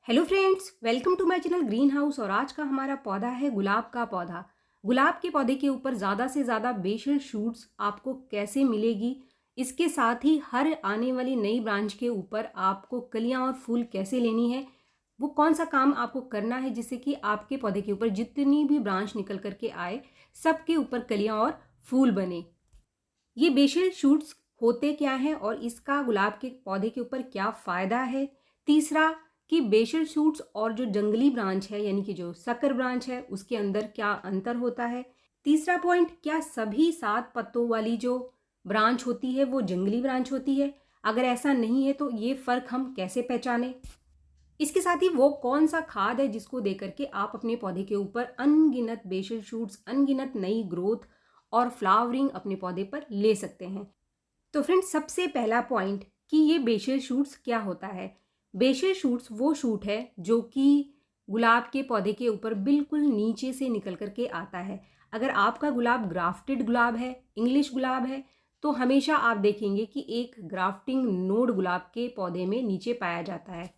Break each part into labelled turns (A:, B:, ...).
A: Hello friends, welcome to my channel green house. और आज का हमारा पौधा है गुलाब का पौधा। गुलाब के पौधे के ऊपर ज़्यादा से ज़्यादा बेसल शूट्स आपको कैसे मिलेगी, इसके साथ ही हर आने वाली नई ब्रांच के ऊपर आपको कलियां और फूल कैसे लेनी है, वो कौन सा काम आपको करना है जिससे कि आपके पौधे के ऊपर जितनी भी ब्रांच निकल करके आए सबके ऊपर कलियां और फूल बने। ये बेसल शूट्स होते क्या हैं और इसका गुलाब के पौधे के ऊपर क्या फ़ायदा है। तीसरा, कि बेसल शूट्स और जो जंगली ब्रांच है यानी कि जो सकर ब्रांच है उसके अंदर क्या अंतर होता है। तीसरा पॉइंट, क्या सभी 7 पत्तों वाली जो ब्रांच होती है वो जंगली ब्रांच होती है, अगर ऐसा नहीं है तो ये फ़र्क हम कैसे पहचानें। इसके साथ ही वो कौन सा खाद है जिसको दे करके आप अपने पौधे के ऊपर अनगिनत बेसल शूट्स, अनगिनत नई ग्रोथ और फ्लावरिंग अपने पौधे पर ले सकते हैं। तो फ्रेंड्स, सबसे पहला पॉइंट कि ये बेसल शूट्स क्या होता है। बेसल शूट्स वो शूट है जो कि गुलाब के पौधे के ऊपर बिल्कुल नीचे से निकल करके आता है। अगर आपका गुलाब ग्राफ्टेड गुलाब है, इंग्लिश गुलाब है, तो हमेशा आप देखेंगे कि एक ग्राफ्टिंग नोड गुलाब के पौधे में नीचे पाया जाता है।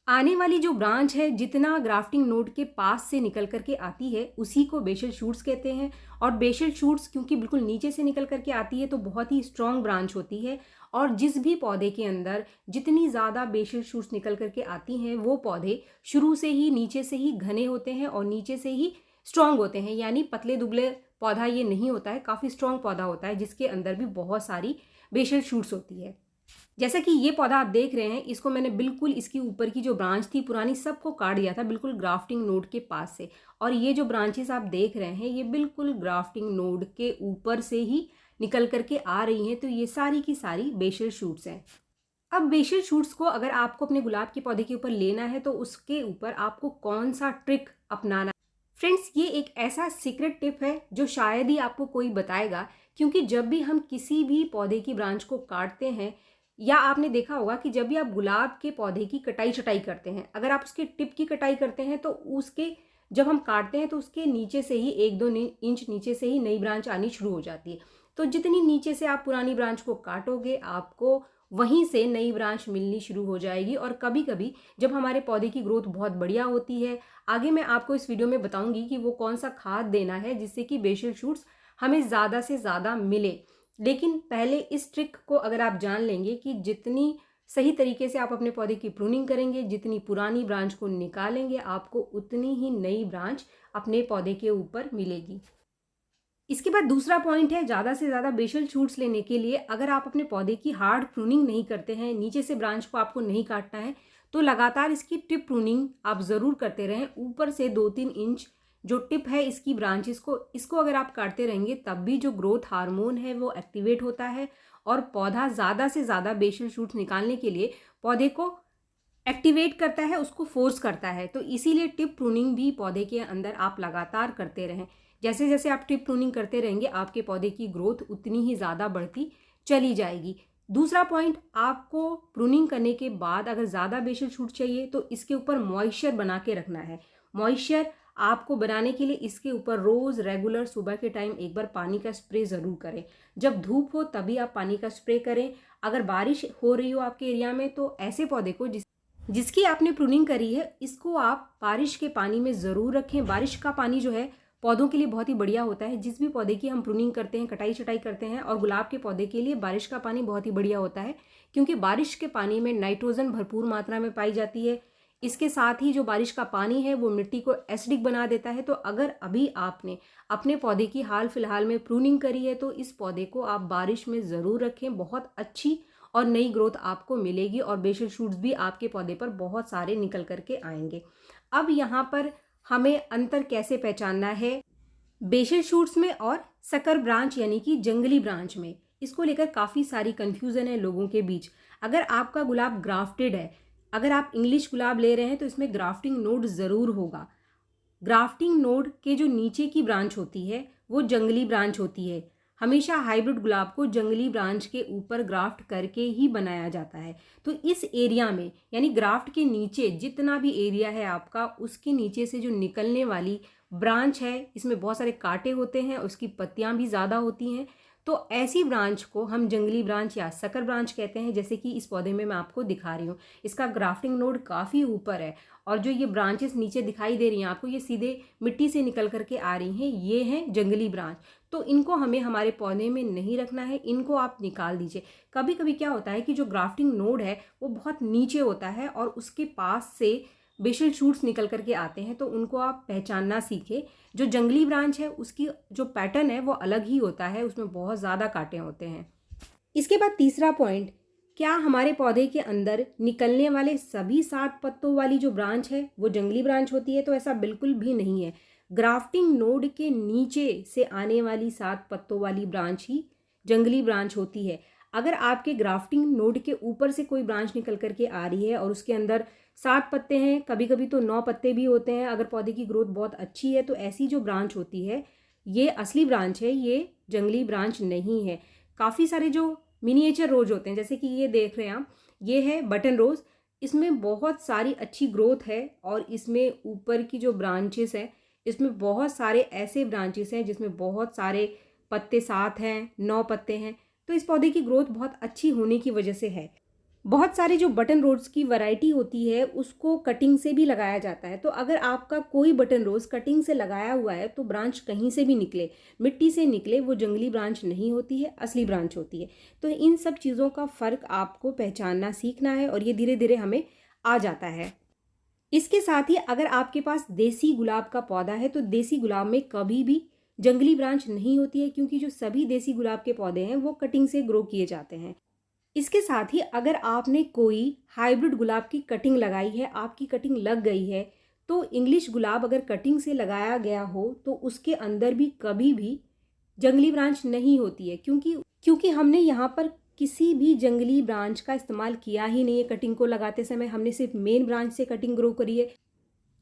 A: आने वाली जो ब्रांच है जितना ग्राफ्टिंग नोड के पास से निकल करके आती है उसी को बेसल शूट्स कहते हैं। और बेसल शूट्स क्योंकि बिल्कुल नीचे से निकल करके आती है तो बहुत ही स्ट्रॉन्ग ब्रांच होती है। और जिस भी पौधे के अंदर जितनी ज़्यादा बेसल शूट्स निकल करके आती हैं वो पौधे शुरू से ही नीचे से ही घने होते हैं और नीचे से ही स्ट्रॉन्ग होते हैं। यानी पतले दुबले पौधा ये नहीं होता है, काफ़ी स्ट्रॉन्ग पौधा होता है जिसके अंदर भी बहुत सारी बेसल शूट्स होती है। जैसा कि ये पौधा आप देख रहे हैं, इसको मैंने बिल्कुल इसकी ऊपर की जो ब्रांच थी पुरानी सबको काट दिया था बिल्कुल ग्राफ्टिंग नोड के पास से। और ये जो ब्रांचेस आप देख रहे हैं ये बिल्कुल ग्राफ्टिंग नोड के ऊपर से ही निकल करके आ रही हैं। तो ये सारी की सारी बेसल शूट्स हैं। अब बेसल शूट्स को अगर आपको अपने गुलाब के पौधे के ऊपर लेना है तो उसके ऊपर आपको कौन सा ट्रिक अपनाना है। फ्रेंड्स, ये एक ऐसा सीक्रेट टिप है जो शायद ही आपको कोई बताएगा, क्योंकि जब भी हम किसी भी पौधे की ब्रांच को काटते हैं या आपने देखा होगा कि जब भी आप गुलाब के पौधे की कटाई छटाई करते हैं, अगर आप उसके टिप की कटाई करते हैं तो उसके जब हम काटते हैं तो उसके नीचे से ही 1-2 इंच नीचे से ही नई ब्रांच आनी शुरू हो जाती है। तो जितनी नीचे से आप पुरानी ब्रांच को काटोगे आपको वहीं से नई ब्रांच मिलनी शुरू हो जाएगी। और कभी कभी जब हमारे पौधे की ग्रोथ बहुत बढ़िया होती है, आगे मैं आपको इस वीडियो में बताऊंगी कि वो कौन सा खाद देना है जिससे कि बेसल शूट्स हमें ज़्यादा से ज़्यादा मिले। लेकिन पहले इस ट्रिक को अगर आप जान लेंगे कि जितनी सही तरीके से आप अपने पौधे की प्रूनिंग करेंगे, जितनी पुरानी ब्रांच को निकालेंगे, आपको उतनी ही नई ब्रांच अपने पौधे के ऊपर मिलेगी। इसके बाद दूसरा पॉइंट है, ज़्यादा से ज़्यादा बेसल शूट्स लेने के लिए अगर आप अपने पौधे की हार्ड प्रूनिंग नहीं करते हैं, नीचे से ब्रांच को आपको नहीं काटना है, तो लगातार इसकी टिप प्रूनिंग आप ज़रूर करते रहें। ऊपर से 2-3 इंच जो टिप है इसकी ब्रांचेस को, इसको अगर आप काटते रहेंगे तब भी जो ग्रोथ हार्मोन है वो एक्टिवेट होता है और पौधा ज़्यादा से ज़्यादा बेसल शूट्स निकालने के लिए पौधे को एक्टिवेट करता है, उसको फोर्स करता है। तो इसीलिए टिप प्रूनिंग भी पौधे के अंदर आप लगातार करते रहें। जैसे जैसे आप टिप प्रूनिंग करते रहेंगे आपके पौधे की ग्रोथ उतनी ही ज़्यादा बढ़ती चली जाएगी। दूसरा पॉइंट, आपको प्रूनिंग करने के बाद अगर ज़्यादा बेसल शूट चाहिए तो इसके ऊपर मॉइस्चर बना के रखना है। मॉइस्चर आपको बनाने के लिए इसके ऊपर रोज़ रेगुलर सुबह के टाइम एक बार पानी का स्प्रे ज़रूर करें। जब धूप हो तभी आप पानी का स्प्रे करें। अगर बारिश हो रही हो आपके एरिया में तो ऐसे पौधे को जिसकी आपने प्रूनिंग करी है इसको आप बारिश के पानी में ज़रूर रखें। बारिश का पानी जो है पौधों के लिए बहुत ही बढ़िया होता है। जिस भी पौधे की हम प्रूनिंग करते हैं, कटाई छटाई करते हैं, और गुलाब के पौधे के लिए बारिश का पानी बहुत ही बढ़िया होता है, क्योंकि बारिश के पानी में नाइट्रोजन भरपूर मात्रा में पाई जाती है। इसके साथ ही जो बारिश का पानी है वो मिट्टी को एसिडिक बना देता है। तो अगर अभी आपने अपने पौधे की हाल फिलहाल में प्रूनिंग करी है तो इस पौधे को आप बारिश में ज़रूर रखें। बहुत अच्छी और नई ग्रोथ आपको मिलेगी और बेसल शूट्स भी आपके पौधे पर बहुत सारे निकल करके आएंगे। अब यहाँ पर हमें अंतर कैसे पहचानना है बेसल शूट्स में और सकर ब्रांच यानी कि जंगली ब्रांच में, इसको लेकर काफ़ी सारी कंफ्यूजन है लोगों के बीच। अगर आपका गुलाब ग्राफ्टेड है, अगर आप इंग्लिश गुलाब ले रहे हैं तो इसमें ग्राफ्टिंग नोड ज़रूर होगा। ग्राफ्टिंग नोड के जो नीचे की ब्रांच होती है वो जंगली ब्रांच होती है। हमेशा हाइब्रिड गुलाब को जंगली ब्रांच के ऊपर ग्राफ्ट करके ही बनाया जाता है। तो इस एरिया में यानी ग्राफ्ट के नीचे जितना भी एरिया है आपका, उसके नीचे से जो निकलने वाली ब्रांच है इसमें बहुत सारे कांटे होते हैं, उसकी पत्तियां भी ज़्यादा होती हैं। तो ऐसी ब्रांच को हम जंगली ब्रांच या सकर ब्रांच कहते हैं, जैसे कि इस पौधे में मैं आपको दिखा रही हूँ। इसका ग्राफ्टिंग नोड काफ़ी ऊपर है और जो ये ब्रांचेस नीचे दिखाई दे रही हैं आपको, ये सीधे मिट्टी से निकल करके आ रही हैं, ये हैं जंगली ब्रांच। तो इनको हमें हमारे पौधे में नहीं रखना है, इनको आप निकाल दीजिए। कभी कभी क्या होता है कि जो ग्राफ्टिंग नोड है वो बहुत नीचे होता है और उसके पास से बेसल शूट्स निकल करके आते हैं, तो उनको आप पहचानना सीखें। जो जंगली ब्रांच है उसकी जो पैटर्न है वो अलग ही होता है, उसमें बहुत ज़्यादा कांटे होते हैं। इसके बाद तीसरा पॉइंट, क्या हमारे पौधे के अंदर निकलने वाले सभी 7 पत्तों वाली जो ब्रांच है वो जंगली ब्रांच होती है? तो ऐसा बिल्कुल भी नहीं है। ग्राफ्टिंग नोड के नीचे से आने वाली 7 पत्तों वाली ब्रांच ही जंगली ब्रांच होती है। अगर आपके ग्राफ्टिंग नोड के ऊपर से कोई ब्रांच निकल करके आ रही है और उसके अंदर 7 पत्ते हैं, कभी कभी तो 9 पत्ते भी होते हैं, अगर पौधे की ग्रोथ बहुत अच्छी है, तो ऐसी जो ब्रांच होती है ये असली ब्रांच है, ये जंगली ब्रांच नहीं है। काफ़ी सारे जो मिनिएचर रोज होते हैं, जैसे कि ये देख रहे हैं आप, ये है बटन रोज। इसमें बहुत सारी अच्छी ग्रोथ है और इसमें ऊपर की जो ब्रांचेस हैं, इसमें बहुत सारे ऐसे ब्रांचेस हैं जिसमें बहुत सारे पत्ते 7 हैं, 9 पत्ते हैं। तो इस पौधे की ग्रोथ बहुत अच्छी होने की वजह से है। बहुत सारे जो बटन रोज की वैरायटी होती है उसको कटिंग से भी लगाया जाता है। तो अगर आपका कोई बटन रोज कटिंग से लगाया हुआ है तो ब्रांच कहीं से भी निकले, मिट्टी से निकले, वो जंगली ब्रांच नहीं होती है, असली ब्रांच होती है। तो इन सब चीज़ों का फ़र्क आपको पहचानना सीखना है और ये धीरे धीरे हमें आ जाता है। इसके साथ ही अगर आपके पास देसी गुलाब का पौधा है तो देसी गुलाब में कभी भी जंगली ब्रांच नहीं होती है, क्योंकि जो सभी देसी गुलाब के पौधे हैं वो कटिंग से ग्रो किए जाते हैं। इसके साथ ही अगर आपने कोई हाइब्रिड गुलाब की कटिंग लगाई है, आपकी कटिंग लग गई है, तो इंग्लिश गुलाब अगर कटिंग से लगाया गया हो तो उसके अंदर भी कभी भी जंगली ब्रांच नहीं होती है, क्योंकि हमने यहाँ पर किसी भी जंगली ब्रांच का इस्तेमाल किया ही नहीं है। कटिंग को लगाते समय हमने सिर्फ मेन ब्रांच से कटिंग ग्रो करी है।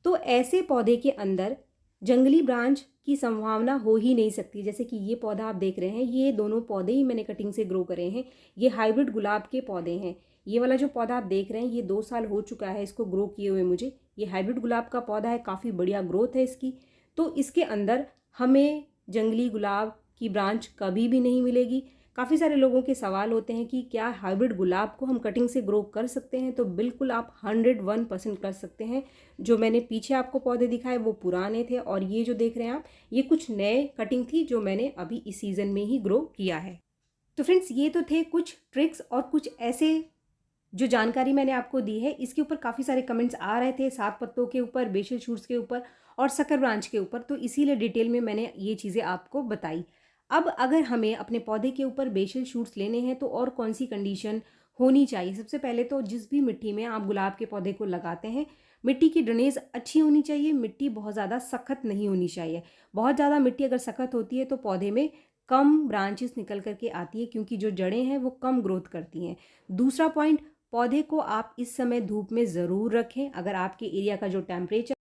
A: तो ऐसे पौधे के अंदर जंगली ब्रांच की संभावना हो ही नहीं सकती। जैसे कि ये पौधा आप देख रहे हैं, ये दोनों पौधे ही मैंने कटिंग से ग्रो करे हैं। ये हाइब्रिड गुलाब के पौधे हैं। ये वाला जो पौधा आप देख रहे हैं, ये 2 साल हो चुका है इसको ग्रो किए हुए मुझे। ये हाइब्रिड गुलाब का पौधा है, काफ़ी बढ़िया ग्रोथ है इसकी। तो इसके अंदर हमें जंगली गुलाब की ब्रांच कभी भी नहीं मिलेगी। काफ़ी सारे लोगों के सवाल होते हैं कि क्या हाइब्रिड गुलाब को हम कटिंग से ग्रो कर सकते हैं? तो बिल्कुल आप 101% कर सकते हैं। जो मैंने पीछे आपको पौधे दिखाए वो पुराने थे और ये जो देख रहे हैं आप, ये कुछ नए कटिंग थी जो मैंने अभी इस सीज़न में ही ग्रो किया है। तो फ्रेंड्स, ये तो थे कुछ ट्रिक्स और कुछ ऐसे जो जानकारी मैंने आपको दी है। इसके ऊपर काफ़ी सारे कमेंट्स आ रहे थे, 7 पत्तों के ऊपर, बेसल शूट्स के ऊपर और सकर ब्रांच के ऊपर, तो इसीलिए डिटेल में मैंने ये चीज़ें आपको बताई। अब अगर हमें अपने पौधे के ऊपर बेसल शूट्स लेने हैं तो और कौन सी कंडीशन होनी चाहिए? सबसे पहले तो जिस भी मिट्टी में आप गुलाब के पौधे को लगाते हैं, मिट्टी की ड्रेनेज अच्छी होनी चाहिए। मिट्टी बहुत ज़्यादा सख्त नहीं होनी चाहिए। बहुत ज़्यादा मिट्टी अगर सख्त होती है तो पौधे में कम ब्रांचेस निकल करके आती है, क्योंकि जो जड़ें हैं वो कम ग्रोथ करती हैं। दूसरा पॉइंट, पौधे को आप इस समय धूप में ज़रूर रखें। अगर आपके एरिया का जो टेम्परेचर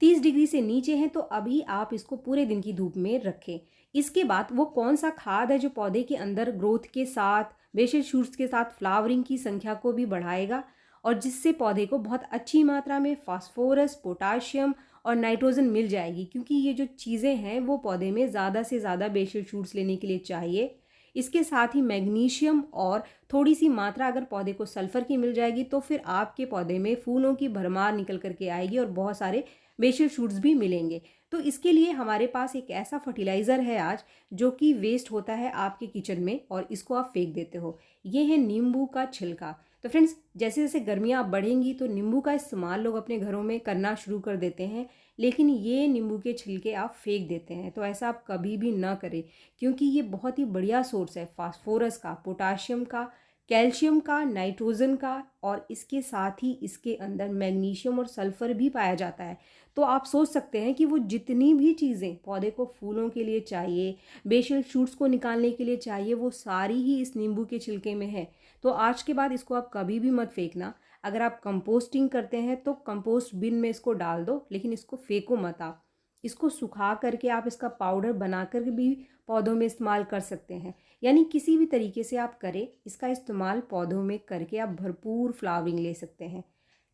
A: 30 डिग्री से नीचे है तो अभी आप इसको पूरे दिन की धूप में रखें। इसके बाद वो कौन सा खाद है जो पौधे के अंदर ग्रोथ के साथ, बेसल शूट्स के साथ फ्लावरिंग की संख्या को भी बढ़ाएगा और जिससे पौधे को बहुत अच्छी मात्रा में फास्फोरस, पोटाशियम और नाइट्रोजन मिल जाएगी, क्योंकि ये जो चीज़ें हैं वो पौधे में ज़्यादा से ज़्यादा बेसल शूट्स लेने के लिए चाहिए। इसके साथ ही मैग्नीशियम और थोड़ी सी मात्रा अगर पौधे को सल्फर की मिल जाएगी तो फिर आपके पौधे में फूलों की भरमार निकल करके आएगी और बहुत सारे बेसल शूट्स भी मिलेंगे। तो इसके लिए हमारे पास एक ऐसा फर्टिलाइज़र है आज जो कि वेस्ट होता है आपके किचन में और इसको आप फेंक देते हो। ये है नींबू का छिलका। तो फ्रेंड्स, जैसे जैसे गर्मियाँ बढ़ेंगी तो नींबू का इस्तेमाल लोग अपने घरों में करना शुरू कर देते हैं, लेकिन ये नींबू के छिलके आप फेंक देते हैं। तो ऐसा आप कभी भी ना करें, क्योंकि ये बहुत ही बढ़िया सोर्स है फास्फोरस का, पोटाशियम का, कैल्शियम का, नाइट्रोजन का और इसके साथ ही इसके अंदर मैग्नीशियम और सल्फर भी पाया जाता है। तो आप सोच सकते हैं कि वो जितनी भी चीज़ें पौधे को फूलों के लिए चाहिए, बेसल शूट्स को निकालने के लिए चाहिए, वो सारी ही इस नींबू के छिलके में है। तो आज के बाद इसको आप कभी भी मत फेंकना। अगर आप कंपोस्टिंग करते हैं तो कंपोस्ट बिन में इसको डाल दो, लेकिन इसको फेंको मत आप। इसको सुखा करके आप इसका पाउडर बना कर भी पौधों में इस्तेमाल कर सकते हैं। यानी किसी भी तरीके से आप करें, इसका इस्तेमाल पौधों में करके आप भरपूर फ्लावरिंग ले सकते हैं।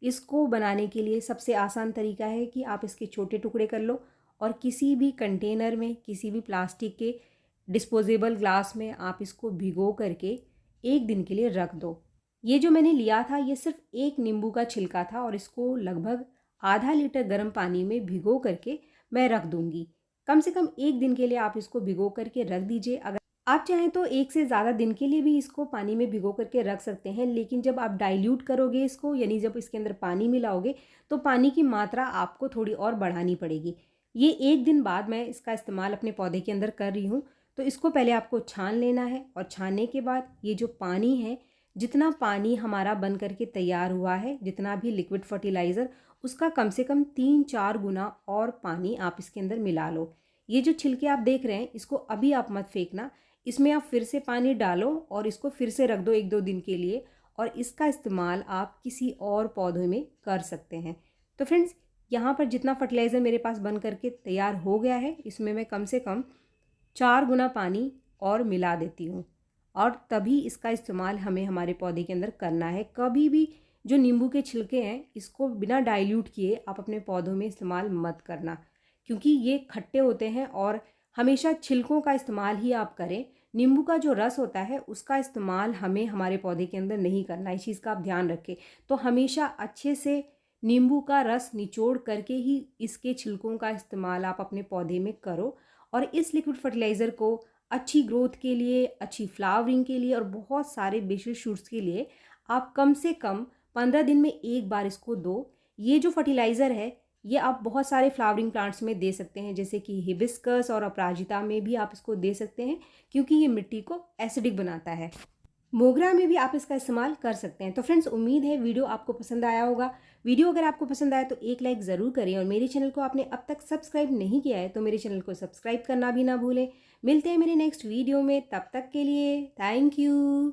A: इसको बनाने के लिए सबसे आसान तरीका है कि आप इसके छोटे टुकड़े कर लो और किसी भी कंटेनर में, किसी भी प्लास्टिक के डिस्पोजेबल ग्लास में आप इसको भिगो करके 1 दिन के लिए रख दो। ये जो मैंने लिया था ये सिर्फ 1 नींबू का छिलका था और इसको लगभग आधा लीटर गर्म पानी में भिगो करके मैं रख दूंगी। कम से कम 1 दिन के लिए आप इसको भिगो करके रख दीजिए। अगर आप चाहें तो 1 से ज़्यादा दिन के लिए भी इसको पानी में भिगो करके रख सकते हैं, लेकिन जब आप डाइल्यूट करोगे इसको, यानी जब इसके अंदर पानी मिलाओगे, तो पानी की मात्रा आपको थोड़ी और बढ़ानी पड़ेगी। ये 1 दिन बाद मैं इसका इस्तेमाल अपने पौधे के अंदर कर रही हूँ। तो इसको पहले आपको छान लेना है और छानने के बाद ये जो पानी है, जितना पानी हमारा बन करके तैयार हुआ है, जितना भी लिक्विड फर्टिलाइज़र, उसका कम से कम 3-4 गुना और पानी आप इसके अंदर मिला लो। ये जो छिलके आप देख रहे हैं इसको अभी आप मत फेंकना, इसमें आप फिर से पानी डालो और इसको फिर से रख दो 1-2 दिन के लिए, और इसका इस्तेमाल आप किसी और पौधे में कर सकते हैं। तो फ्रेंड्स, यहाँ पर जितना फर्टिलाइज़र मेरे पास बन करके तैयार हो गया है, इसमें मैं कम से कम 4 गुना पानी और मिला देती हूँ, और तभी इसका इस्तेमाल हमें हमारे पौधे के अंदर करना है। कभी भी जो नींबू के छिलके हैं इसको बिना डाइल्यूट किए आप अपने पौधों में इस्तेमाल मत करना, क्योंकि ये खट्टे होते हैं। और हमेशा छिलकों का इस्तेमाल ही आप करें। नींबू का जो रस होता है उसका इस्तेमाल हमें हमारे पौधे के अंदर नहीं करना, इस चीज़ का आप ध्यान रखें। तो हमेशा अच्छे से नींबू का रस निचोड़ करके ही इसके छिलकों का इस्तेमाल आप अपने पौधे में करो। और इस लिक्विड फर्टिलाइज़र को अच्छी ग्रोथ के लिए, अच्छी फ्लावरिंग के लिए और बहुत सारे बेसिल शूट्स के लिए आप कम से कम 15 दिन में एक बार इसको दो। ये जो फर्टिलाइज़र है ये आप बहुत सारे फ्लावरिंग प्लांट्स में दे सकते हैं, जैसे कि हिबिस्कस और अपराजिता में भी आप इसको दे सकते हैं, क्योंकि ये मिट्टी को एसिडिक बनाता है। मोगरा में भी आप इसका इस्तेमाल कर सकते हैं। तो फ्रेंड्स, उम्मीद है वीडियो आपको पसंद आया होगा। वीडियो अगर आपको पसंद आया तो एक लाइक ज़रूर करें, और मेरे चैनल को आपने अब तक सब्सक्राइब नहीं किया है तो मेरे चैनल को सब्सक्राइब करना भी ना भूलें। मिलते हैं मेरे नेक्स्ट वीडियो में, तब तक के लिए थैंक यू।